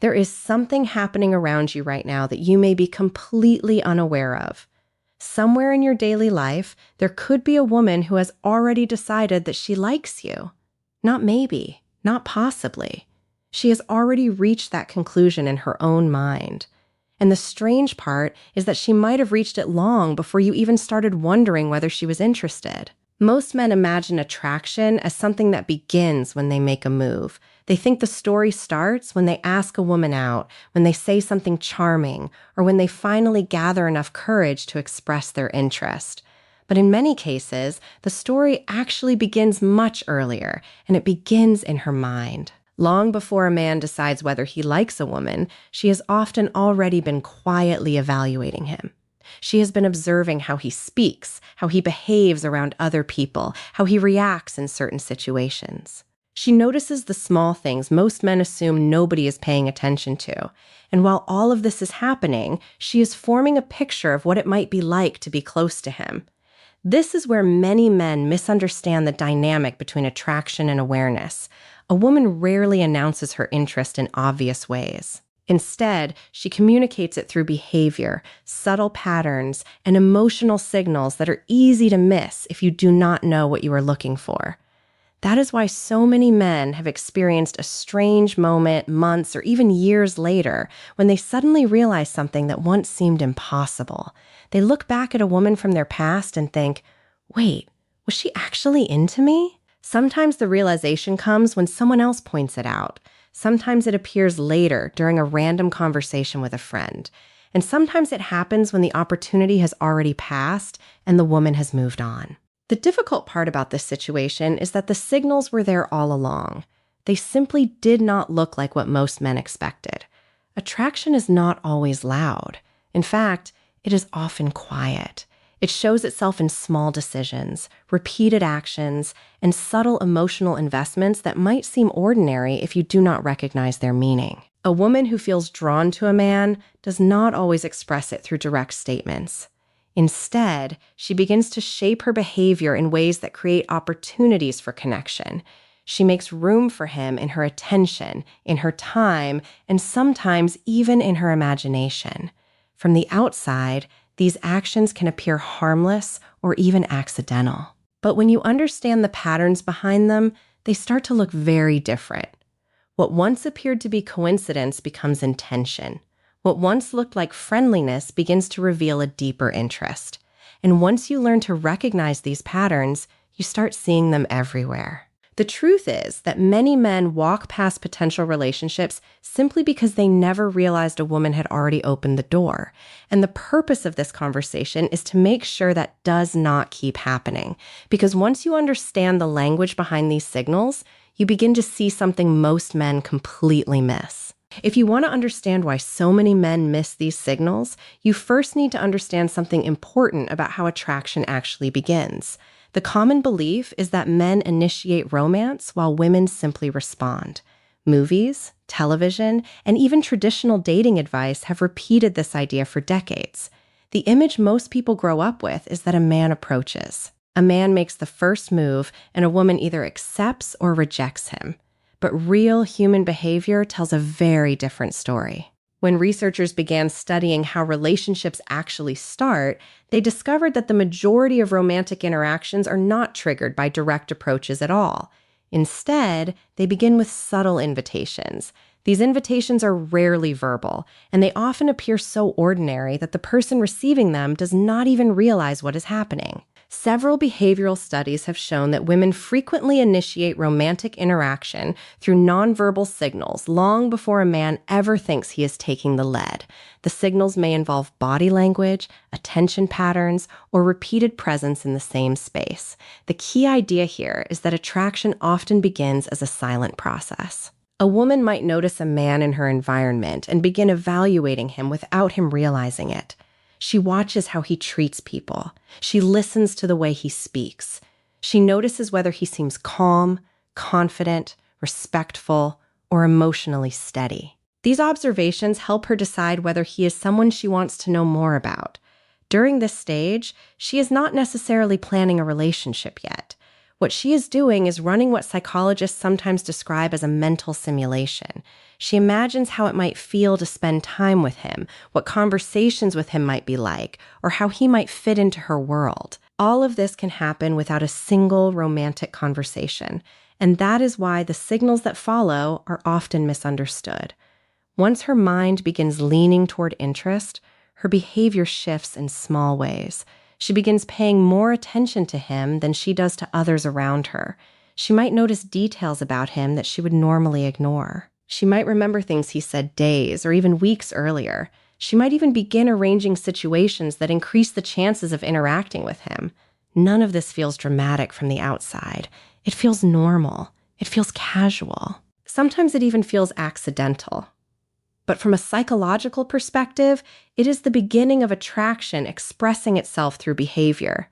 There is something happening around you right now that you may be completely unaware of. Somewhere in your daily life, there could be a woman who has already decided that she likes you. Not maybe, not possibly. She has already reached that conclusion in her own mind. And the strange part is that she might have reached it long before you even started wondering whether she was interested. Most men imagine attraction as something that begins when they make a move. They think the story starts when they ask a woman out, when they say something charming, or when they finally gather enough courage to express their interest. But in many cases, the story actually begins much earlier, and it begins in her mind. Long before a man decides whether he likes a woman, she has often already been quietly evaluating him. She has been observing how he speaks, how he behaves around other people, how he reacts in certain situations. She notices the small things most men assume nobody is paying attention to. And while all of this is happening, she is forming a picture of what it might be like to be close to him. This is where many men misunderstand the dynamic between attraction and awareness. A woman rarely announces her interest in obvious ways. Instead, she communicates it through behavior, subtle patterns, and emotional signals that are easy to miss if you do not know what you are looking for. That is why so many men have experienced a strange moment months or even years later when they suddenly realize something that once seemed impossible. They look back at a woman from their past and think, wait, was she actually into me? Sometimes the realization comes when someone else points it out. Sometimes it appears later during a random conversation with a friend. And sometimes it happens when the opportunity has already passed and the woman has moved on. The difficult part about this situation is that the signals were there all along. They simply did not look like what most men expected. Attraction is not always loud. In fact, it is often quiet. It shows itself in small decisions, repeated actions, and subtle emotional investments that might seem ordinary if you do not recognize their meaning. A woman who feels drawn to a man does not always express it through direct statements. Instead, she begins to shape her behavior in ways that create opportunities for connection. She makes room for him in her attention, in her time, and sometimes even in her imagination. From the outside, these actions can appear harmless or even accidental. But when you understand the patterns behind them, they start to look very different. What once appeared to be coincidence becomes intention. What once looked like friendliness begins to reveal a deeper interest. And once you learn to recognize these patterns, you start seeing them everywhere. The truth is that many men walk past potential relationships simply because they never realized a woman had already opened the door. And the purpose of this conversation is to make sure that does not keep happening. Because once you understand the language behind these signals, you begin to see something most men completely miss. If you want to understand why so many men miss these signals, you first need to understand something important about how attraction actually begins. The common belief is that men initiate romance while women simply respond. Movies, television, and even traditional dating advice have repeated this idea for decades. The image most people grow up with is that a man approaches. A man makes the first move, and a woman either accepts or rejects him. But real human behavior tells a very different story. When researchers began studying how relationships actually start, they discovered that the majority of romantic interactions are not triggered by direct approaches at all. Instead, they begin with subtle invitations. These invitations are rarely verbal, and they often appear so ordinary that the person receiving them does not even realize what is happening. Several behavioral studies have shown that women frequently initiate romantic interaction through nonverbal signals long before a man ever thinks he is taking the lead. The signals may involve body language, attention patterns, or repeated presence in the same space. The key idea here is that attraction often begins as a silent process. A woman might notice a man in her environment and begin evaluating him without him realizing it. She watches how he treats people. She listens to the way he speaks. She notices whether he seems calm, confident, respectful, or emotionally steady. These observations help her decide whether he is someone she wants to know more about. During this stage, she is not necessarily planning a relationship yet. What she is doing is running what psychologists sometimes describe as a mental simulation. She imagines how it might feel to spend time with him, what conversations with him might be like, or how he might fit into her world. All of this can happen without a single romantic conversation, and that is why the signals that follow are often misunderstood. Once her mind begins leaning toward interest, her behavior shifts in small ways. She begins paying more attention to him than she does to others around her. She might notice details about him that she would normally ignore. She might remember things he said days or even weeks earlier. She might even begin arranging situations that increase the chances of interacting with him. None of this feels dramatic from the outside. It feels normal. It feels casual. Sometimes it even feels accidental. But from a psychological perspective, it is the beginning of attraction expressing itself through behavior.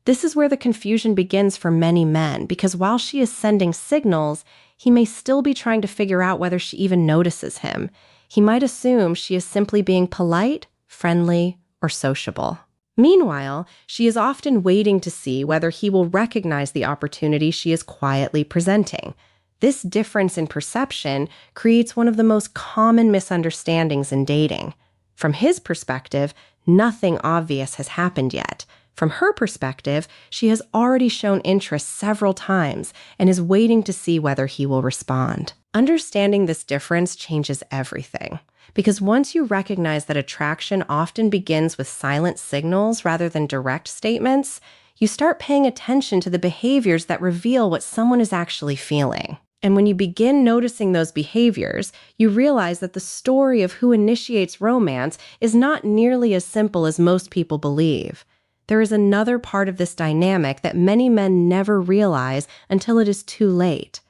This is where the confusion begins for many men, because while she is sending signals, he may still be trying to figure out whether she even notices him. He might assume she is simply being polite, friendly, or sociable. Meanwhile, she is often waiting to see whether he will recognize the opportunity she is quietly presenting. This difference in perception creates one of the most common misunderstandings in dating. From his perspective, nothing obvious has happened yet. From her perspective, she has already shown interest several times and is waiting to see whether he will respond. Understanding this difference changes everything. Because once you recognize that attraction often begins with silent signals rather than direct statements, you start paying attention to the behaviors that reveal what someone is actually feeling. And when you begin noticing those behaviors, you realize that the story of who initiates romance is not nearly as simple as most people believe. There is another part of this dynamic that many men never realize until it is too late.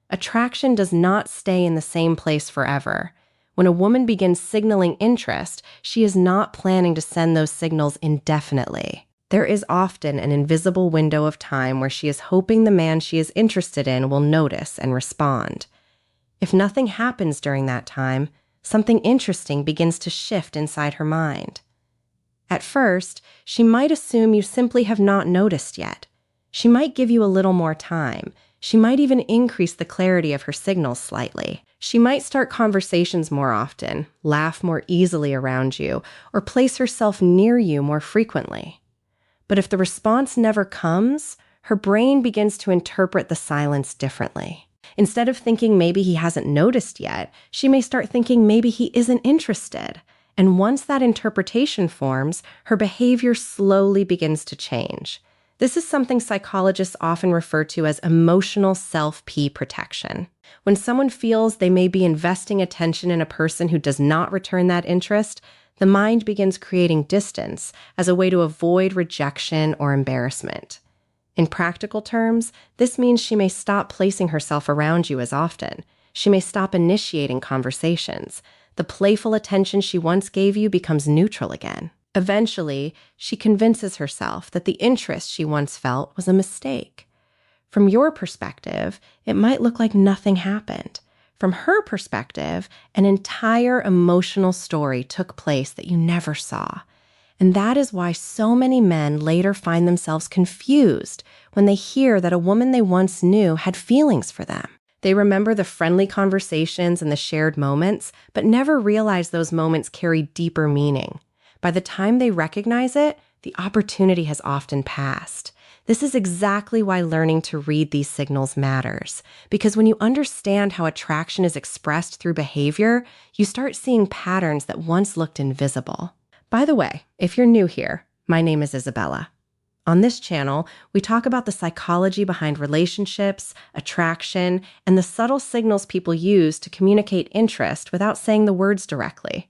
Attraction does not stay in the same place forever. When a woman begins signaling interest, she is not planning to send those signals indefinitely. There is often an invisible window of time where she is hoping the man she is interested in will notice and respond. If nothing happens during that time, something interesting begins to shift inside her mind. At first, she might assume you simply have not noticed yet. She might give you a little more time. She might even increase the clarity of her signals slightly. She might start conversations more often, laugh more easily around you, or place herself near you more frequently. But if the response never comes, her brain begins to interpret the silence differently. Instead of thinking maybe he hasn't noticed yet, she may start thinking maybe he isn't interested. And once that interpretation forms, her behavior slowly begins to change. This is something psychologists often refer to as emotional self-P protection. When someone feels they may be investing attention in a person who does not return that interest, the mind begins creating distance as a way to avoid rejection or embarrassment. In practical terms, this means she may stop placing herself around you as often. She may stop initiating conversations. The playful attention she once gave you becomes neutral again. Eventually, she convinces herself that the interest she once felt was a mistake. From your perspective, it might look like nothing happened. From her perspective, an entire emotional story took place that you never saw. And that is why so many men later find themselves confused when they hear that a woman they once knew had feelings for them. They remember the friendly conversations and the shared moments, but never realize those moments carry deeper meaning. By the time they recognize it, the opportunity has often passed. This is exactly why learning to read these signals matters, because when you understand how attraction is expressed through behavior, you start seeing patterns that once looked invisible. By the way, if you're new here, my name is Isabella. On this channel, we talk about the psychology behind relationships, attraction, and the subtle signals people use to communicate interest without saying the words directly.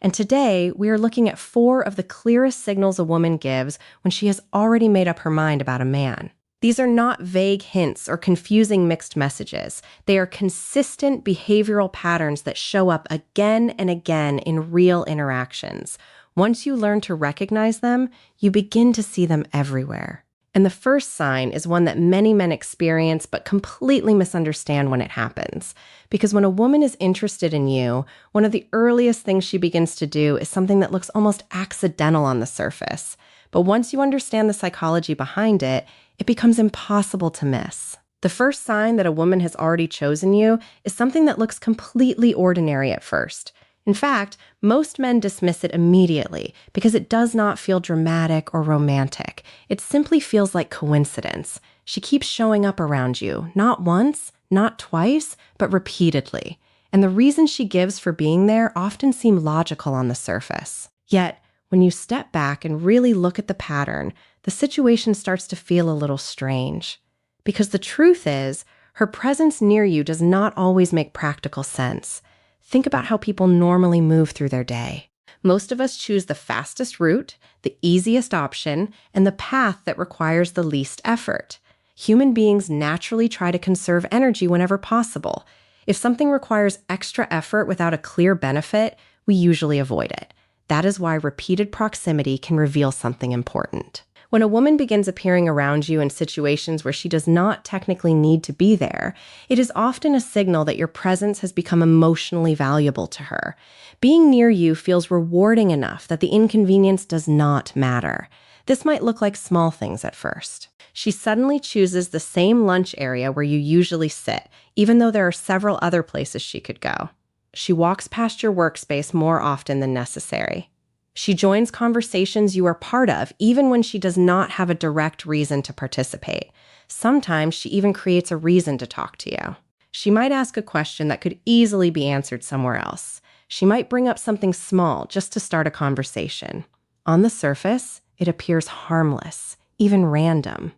And today, we are looking at 4 of the clearest signals a woman gives when she has already made up her mind about a man. These are not vague hints or confusing mixed messages. They are consistent behavioral patterns that show up again and again in real interactions. Once you learn to recognize them, you begin to see them everywhere. And the first sign is one that many men experience but completely misunderstand when it happens. Because when a woman is interested in you, one of the earliest things she begins to do is something that looks almost accidental on the surface. But once you understand the psychology behind it, it becomes impossible to miss. The first sign that a woman has already chosen you is something that looks completely ordinary at first. In fact, most men dismiss it immediately because it does not feel dramatic or romantic. It simply feels like coincidence. She keeps showing up around you, not once, not twice, but repeatedly. And the reasons she gives for being there often seem logical on the surface. Yet, when you step back and really look at the pattern, the situation starts to feel a little strange. Because the truth is, her presence near you does not always make practical sense. Think about how people normally move through their day. Most of us choose the fastest route, the easiest option, and the path that requires the least effort. Human beings naturally try to conserve energy whenever possible. If something requires extra effort without a clear benefit, we usually avoid it. That is why repeated proximity can reveal something important. When a woman begins appearing around you in situations where she does not technically need to be there, it is often a signal that your presence has become emotionally valuable to her. Being near you feels rewarding enough that the inconvenience does not matter. This might look like small things at first. She suddenly chooses the same lunch area where you usually sit, even though there are several other places she could go. She walks past your workspace more often than necessary. She joins conversations you are part of, even when she does not have a direct reason to participate. Sometimes she even creates a reason to talk to you. She might ask a question that could easily be answered somewhere else. She might bring up something small just to start a conversation. On the surface, it appears harmless, even random.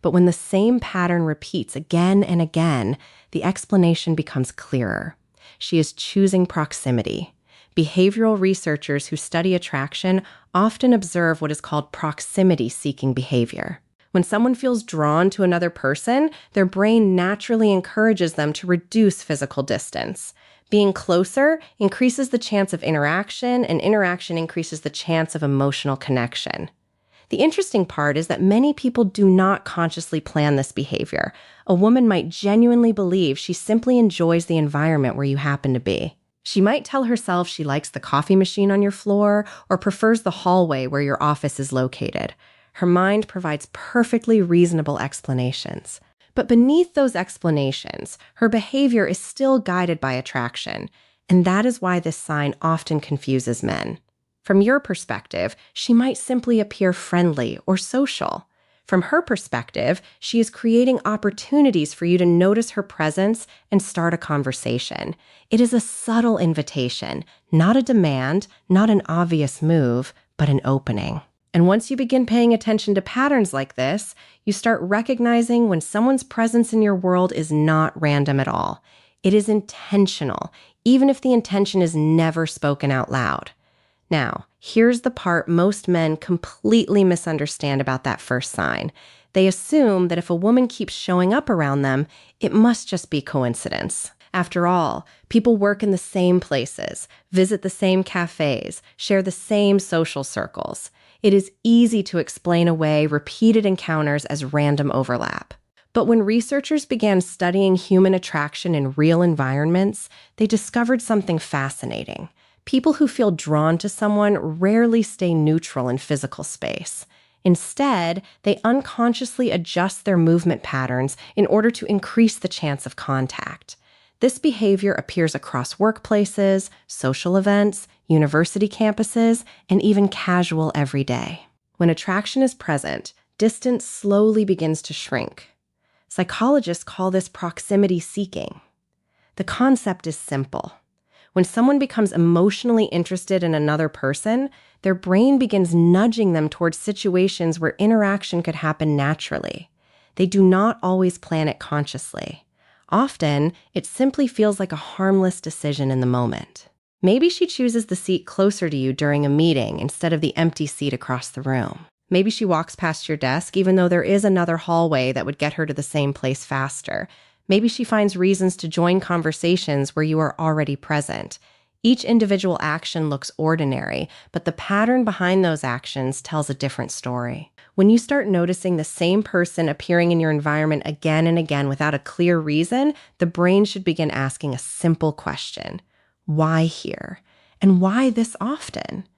But when the same pattern repeats again and again, the explanation becomes clearer. She is choosing proximity. Behavioral researchers who study attraction often observe what is called proximity-seeking behavior. When someone feels drawn to another person, their brain naturally encourages them to reduce physical distance. Being closer increases the chance of interaction, and interaction increases the chance of emotional connection. The interesting part is that many people do not consciously plan this behavior. A woman might genuinely believe she simply enjoys the environment where you happen to be. She might tell herself she likes the coffee machine on your floor or prefers the hallway where your office is located. Her mind provides perfectly reasonable explanations. But beneath those explanations, her behavior is still guided by attraction, and that is why this sign often confuses men. From your perspective, she might simply appear friendly or social. From her perspective, she is creating opportunities for you to notice her presence and start a conversation. It is a subtle invitation, not a demand, not an obvious move, but an opening. And once you begin paying attention to patterns like this, you start recognizing when someone's presence in your world is not random at all. It is intentional, even if the intention is never spoken out loud. Now, here's the part most men completely misunderstand about that first sign. They assume that if a woman keeps showing up around them, it must just be coincidence. After all, people work in the same places, visit the same cafes, share the same social circles. It is easy to explain away repeated encounters as random overlap. But when researchers began studying human attraction in real environments, they discovered something fascinating. People who feel drawn to someone rarely stay neutral in physical space. Instead, they unconsciously adjust their movement patterns in order to increase the chance of contact. This behavior appears across workplaces, social events, university campuses, and even casual everyday. When attraction is present, distance slowly begins to shrink. Psychologists call this proximity seeking. The concept is simple. When someone becomes emotionally interested in another person, their brain begins nudging them towards situations where interaction could happen naturally. They do not always plan it consciously. Often, it simply feels like a harmless decision in the moment. Maybe she chooses the seat closer to you during a meeting instead of the empty seat across the room. Maybe she walks past your desk even though there is another hallway that would get her to the same place faster. Maybe she finds reasons to join conversations where you are already present. Each individual action looks ordinary, but the pattern behind those actions tells a different story. When you start noticing the same person appearing in your environment again and again without a clear reason, the brain should begin asking a simple question. Why here? And why this often?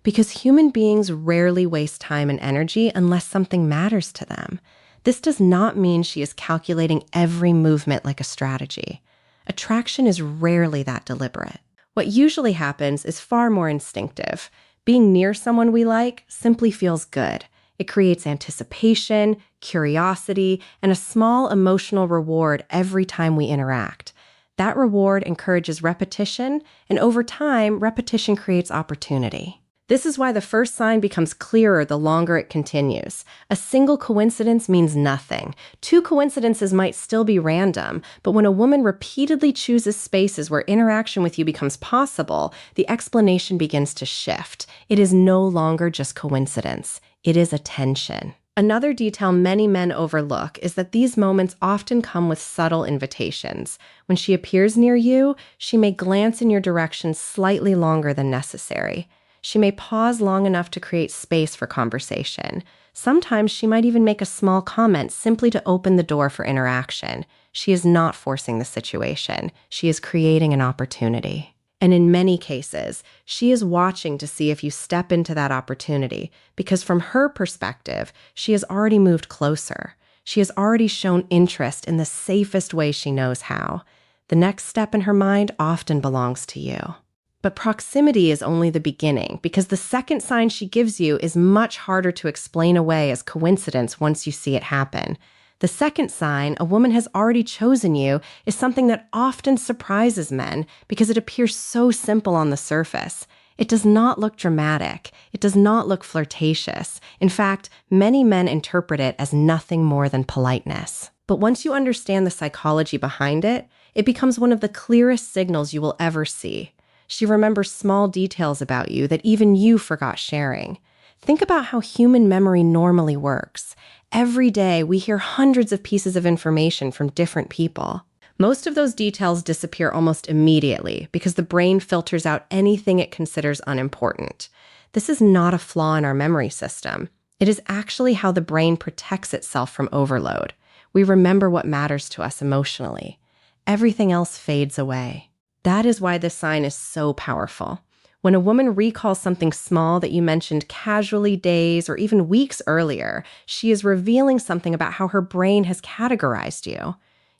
Because human beings rarely waste time and energy unless something matters to them. This does not mean she is calculating every movement like a strategy. Attraction is rarely that deliberate. What usually happens is far more instinctive. Being near someone we like simply feels good. It creates anticipation, curiosity, and a small emotional reward every time we interact. That reward encourages repetition, and over time, repetition creates opportunity. This is why the first sign becomes clearer the longer it continues. A single coincidence means nothing. Two coincidences might still be random, but when a woman repeatedly chooses spaces where interaction with you becomes possible, the explanation begins to shift. It is no longer just coincidence. It is attention. Another detail many men overlook is that these moments often come with subtle invitations. When she appears near you, she may glance in your direction slightly longer than necessary. She may pause long enough to create space for conversation. Sometimes she might even make a small comment simply to open the door for interaction. She is not forcing the situation. She is creating an opportunity. And in many cases, she is watching to see if you step into that opportunity, because from her perspective, she has already moved closer. She has already shown interest in the safest way she knows how. The next step in her mind often belongs to you. But proximity is only the beginning, because the second sign she gives you is much harder to explain away as coincidence once you see it happen. The second sign a woman has already chosen you is something that often surprises men because it appears so simple on the surface. It does not look dramatic. It does not look flirtatious. In fact, many men interpret it as nothing more than politeness. But once you understand the psychology behind it, it becomes one of the clearest signals you will ever see. She remembers small details about you that even you forgot sharing. Think about how human memory normally works. Every day, we hear hundreds of pieces of information from different people. Most of those details disappear almost immediately because the brain filters out anything it considers unimportant. This is not a flaw in our memory system. It is actually how the brain protects itself from overload. We remember what matters to us emotionally. Everything else fades away. That is why this sign is so powerful. When a woman recalls something small that you mentioned casually days or even weeks earlier, she is revealing something about how her brain has categorized you.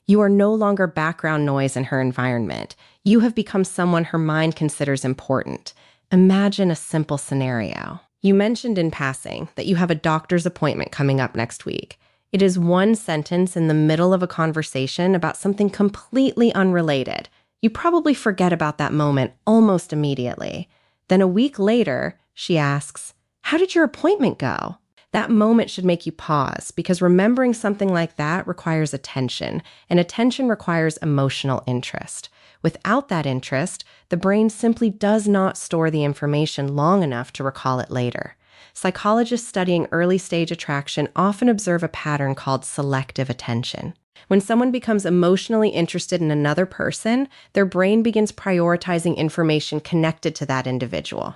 You are no longer background noise in her environment. You have become someone her mind considers important. Imagine a simple scenario. You mentioned in passing that you have a doctor's appointment coming up next week. It is one sentence in the middle of a conversation about something completely unrelated. You probably forget about that moment almost immediately. Then a week later, she asks, "How did your appointment go?" That moment should make you pause, because remembering something like that requires attention, and attention requires emotional interest. Without that interest, the brain simply does not store the information long enough to recall it later. Psychologists studying early-stage attraction often observe a pattern called selective attention. When someone becomes emotionally interested in another person, their brain begins prioritizing information connected to that individual.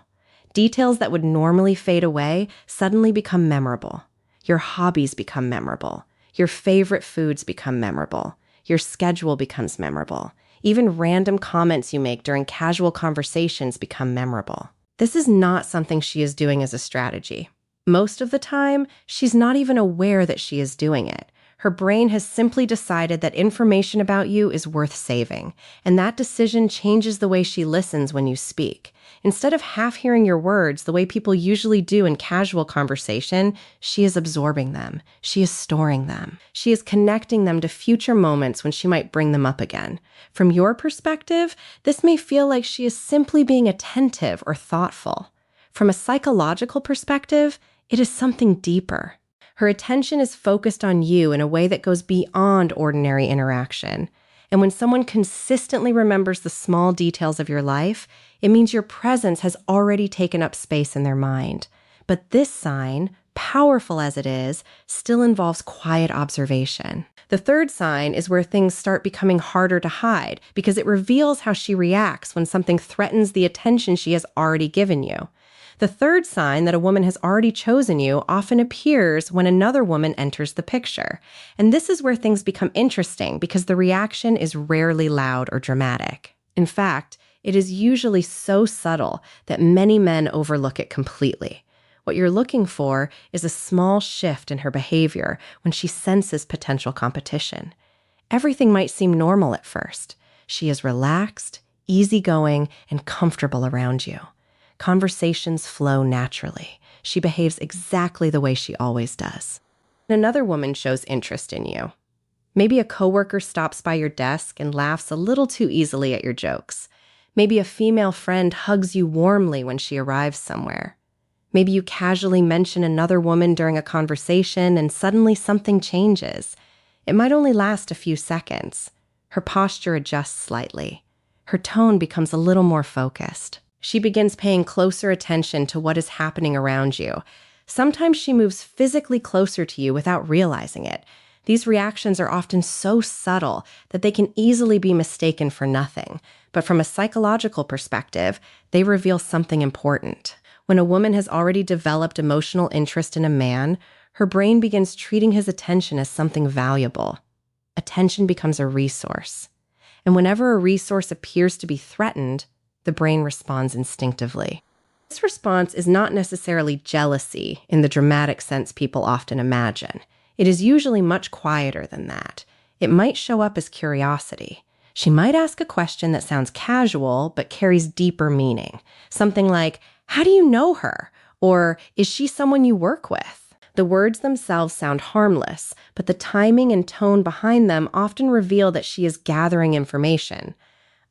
Details that would normally fade away suddenly become memorable. Your hobbies become memorable. Your favorite foods become memorable. Your schedule becomes memorable. Even random comments you make during casual conversations become memorable. This is not something she is doing as a strategy. Most of the time, she's not even aware that she is doing it. Her brain has simply decided that information about you is worth saving, and that decision changes the way she listens when you speak. Instead of half hearing your words the way people usually do in casual conversation, she is absorbing them. She is storing them. She is connecting them to future moments when she might bring them up again. From your perspective, this may feel like she is simply being attentive or thoughtful. From a psychological perspective, it is something deeper. Her attention is focused on you in a way that goes beyond ordinary interaction. And when someone consistently remembers the small details of your life, it means your presence has already taken up space in their mind. But this sign, powerful as it is, still involves quiet observation. The third sign is where things start becoming harder to hide, because it reveals how she reacts when something threatens the attention she has already given you. The third sign that a woman has already chosen you often appears when another woman enters the picture. And this is where things become interesting, because the reaction is rarely loud or dramatic. In fact, it is usually so subtle that many men overlook it completely. What you're looking for is a small shift in her behavior when she senses potential competition. Everything might seem normal at first. She is relaxed, easygoing, and comfortable around you. Conversations flow naturally. She behaves exactly the way she always does. Another woman shows interest in you. Maybe a coworker stops by your desk and laughs a little too easily at your jokes. Maybe a female friend hugs you warmly when she arrives somewhere. Maybe you casually mention another woman during a conversation and suddenly something changes. It might only last a few seconds. Her posture adjusts slightly. Her tone becomes a little more focused. She begins paying closer attention to what is happening around you. Sometimes she moves physically closer to you without realizing it. These reactions are often so subtle that they can easily be mistaken for nothing. But from a psychological perspective, they reveal something important. When a woman has already developed emotional interest in a man, her brain begins treating his attention as something valuable. Attention becomes a resource. And whenever a resource appears to be threatened, the brain responds instinctively. This response is not necessarily jealousy in the dramatic sense people often imagine. It is usually much quieter than that. It might show up as curiosity. She might ask a question that sounds casual but carries deeper meaning. Something like, "How do you know her?" Or, "Is she someone you work with?" The words themselves sound harmless, but the timing and tone behind them often reveal that she is gathering information.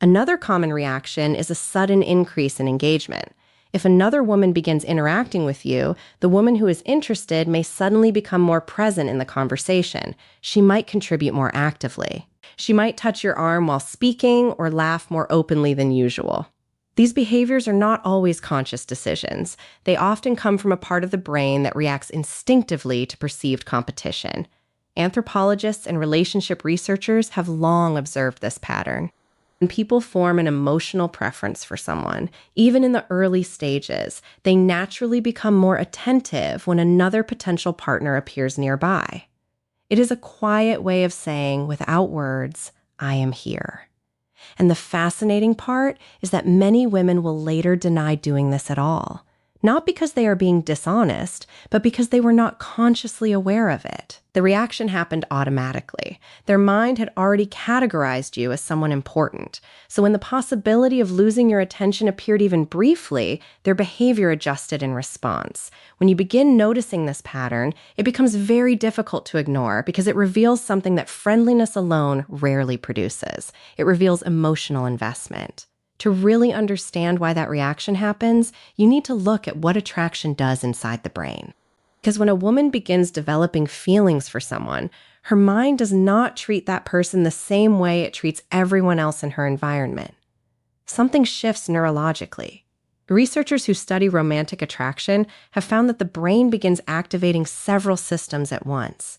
Another common reaction is a sudden increase in engagement. If another woman begins interacting with you, the woman who is interested may suddenly become more present in the conversation. She might contribute more actively. She might touch your arm while speaking or laugh more openly than usual. These behaviors are not always conscious decisions. They often come from a part of the brain that reacts instinctively to perceived competition. Anthropologists and relationship researchers have long observed this pattern. When people form an emotional preference for someone, even in the early stages, they naturally become more attentive when another potential partner appears nearby. It is a quiet way of saying, without words, "I am here." And the fascinating part is that many women will later deny doing this at all. Not because they are being dishonest, but because they were not consciously aware of it. The reaction happened automatically. Their mind had already categorized you as someone important. So when the possibility of losing your attention appeared even briefly, their behavior adjusted in response. When you begin noticing this pattern, it becomes very difficult to ignore because it reveals something that friendliness alone rarely produces. It reveals emotional investment. To really understand why that reaction happens, you need to look at what attraction does inside the brain. Because when a woman begins developing feelings for someone, her mind does not treat that person the same way it treats everyone else in her environment. Something shifts neurologically. Researchers who study romantic attraction have found that the brain begins activating several systems at once.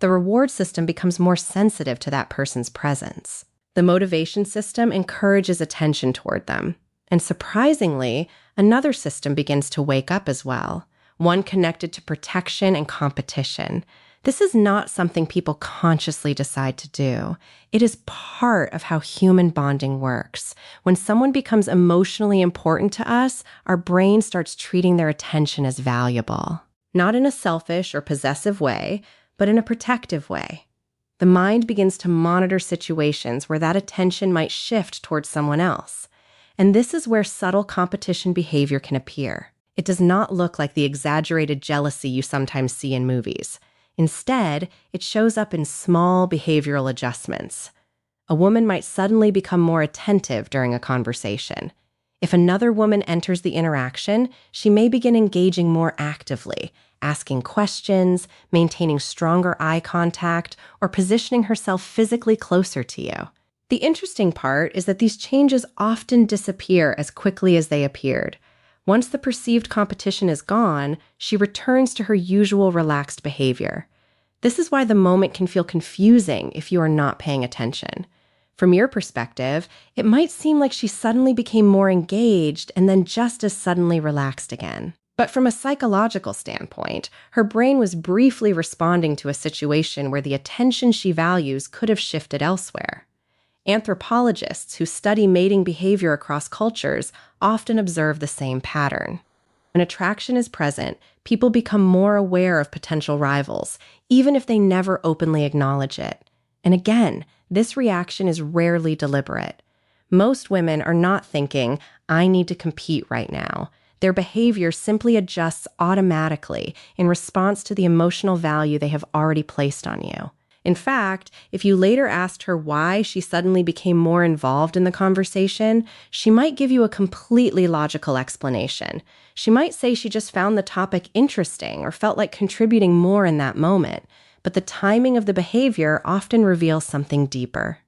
The reward system becomes more sensitive to that person's presence. The motivation system encourages attention toward them. And surprisingly, another system begins to wake up as well, one connected to protection and competition. This is not something people consciously decide to do. It is part of how human bonding works. When someone becomes emotionally important to us, our brain starts treating their attention as valuable. Not in a selfish or possessive way, but in a protective way. The mind begins to monitor situations where that attention might shift towards someone else. And this is where subtle competition behavior can appear. It does not look like the exaggerated jealousy you sometimes see in movies. Instead, it shows up in small behavioral adjustments. A woman might suddenly become more attentive during a conversation. If another woman enters the interaction, she may begin engaging more actively, asking questions, maintaining stronger eye contact, or positioning herself physically closer to you. The interesting part is that these changes often disappear as quickly as they appeared. Once the perceived competition is gone, she returns to her usual relaxed behavior. This is why the moment can feel confusing if you are not paying attention. From your perspective, it might seem like she suddenly became more engaged and then just as suddenly relaxed again. But from a psychological standpoint, her brain was briefly responding to a situation where the attention she values could have shifted elsewhere. Anthropologists who study mating behavior across cultures often observe the same pattern. When attraction is present, people become more aware of potential rivals, even if they never openly acknowledge it. And again, this reaction is rarely deliberate. Most women are not thinking, I need to compete right now. Their behavior simply adjusts automatically in response to the emotional value they have already placed on you. In fact, if you later asked her why she suddenly became more involved in the conversation, she might give you a completely logical explanation. She might say she just found the topic interesting or felt like contributing more in that moment, but the timing of the behavior often reveals something deeper.